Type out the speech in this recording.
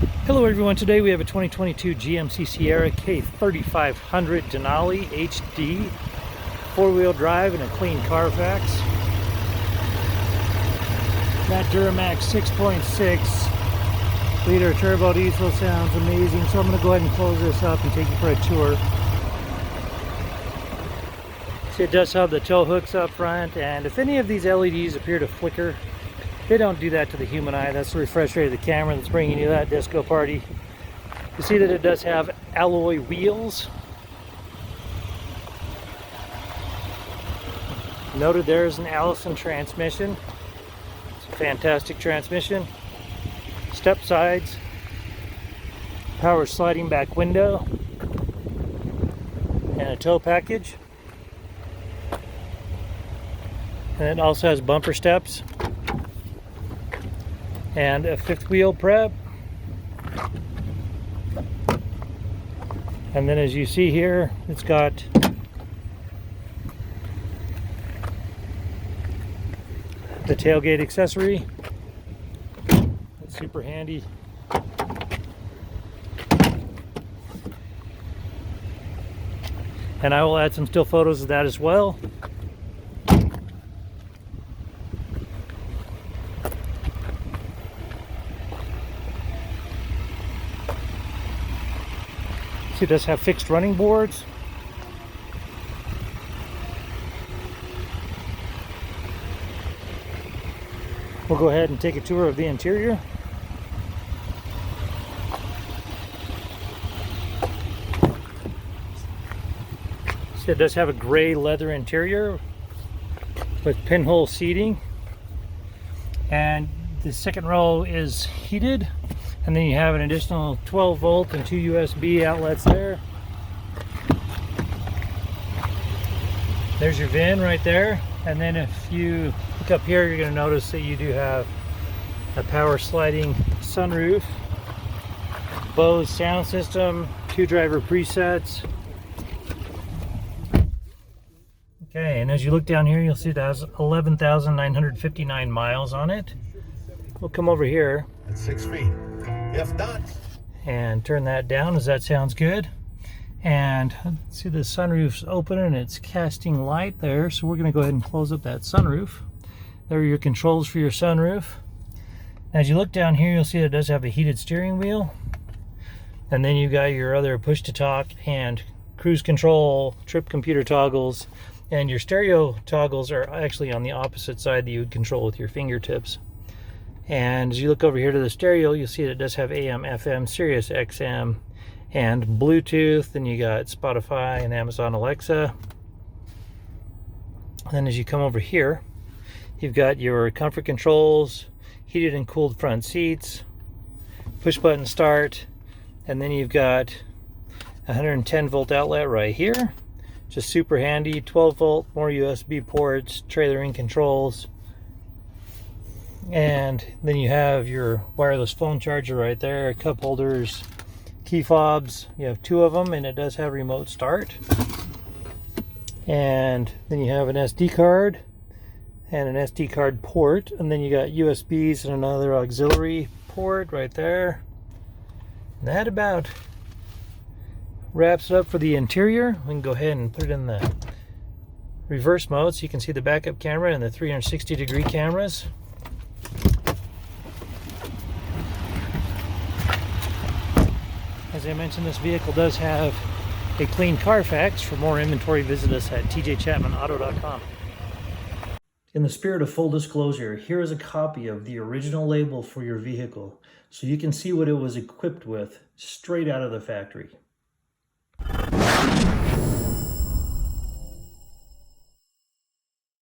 Hello everyone, today we have a 2022 GMC Sierra K3500 Denali HD, four-wheel drive and a clean Carfax. That Duramax 6.6 liter turbo diesel sounds amazing, so I'm going to go ahead and close this up and take you for a tour. See, it does have the tow hooks up front, and if any of these LEDs appear to flicker, they don't do that to the human eye. That's the refresh rate of the camera that's bringing you that disco party. You see that it does have alloy wheels. Noted there's an Allison transmission. It's a fantastic transmission. Step sides, power sliding back window, and a tow package. And it also has bumper steps and a fifth wheel prep. And then as you see here, it's got the tailgate accessory. It's super handy. And I will add some still photos of that as well. It does have fixed running boards. We'll go ahead and take a tour of the interior. So it does have a gray leather interior with pinhole seating, and the second row is heated. And then you have an additional 12 volt and 2 USB outlets there. There's your VIN right there. And then if you look up here, you're going to notice that you do have a power sliding sunroof, Bose sound system, 2 driver presets. Okay, and as you look down here, you'll see it has 11,959 miles on it. We'll come over here. At 6 feet. If not, and turn that down, as that sounds good. And see, the sunroof's open and it's casting light there, so we're going to go ahead and close up that sunroof. There are your controls for your sunroof. As you look down here, you'll see that it does have a heated steering wheel, and then you got your other push to talk and cruise control, trip computer toggles, and your stereo toggles are actually on the opposite side that you would control with your fingertips. And as you look over here to the stereo, you'll see that it does have AM, FM, Sirius XM, and Bluetooth. Then you got Spotify and Amazon Alexa. And then as you come over here, you've got your comfort controls, heated and cooled front seats, push button start, and then you've got a 110 volt outlet right here. Just super handy. 12 volt, more USB ports, trailering controls. And then you have your wireless phone charger right there, cup holders, key fobs. You have 2 of them, and it does have remote start. And then you have an SD card and an SD card port, and then you got USBs and another auxiliary port right there. And that about wraps it up for the interior. We can go ahead and put it in the reverse mode so you can see the backup camera and the 360-degree cameras. As I mentioned, this vehicle does have a clean Carfax. For more inventory, visit us at tjchapmanauto.com. In the spirit of full disclosure, here is a copy of the original label for your vehicle, so you can see what it was equipped with straight out of the factory.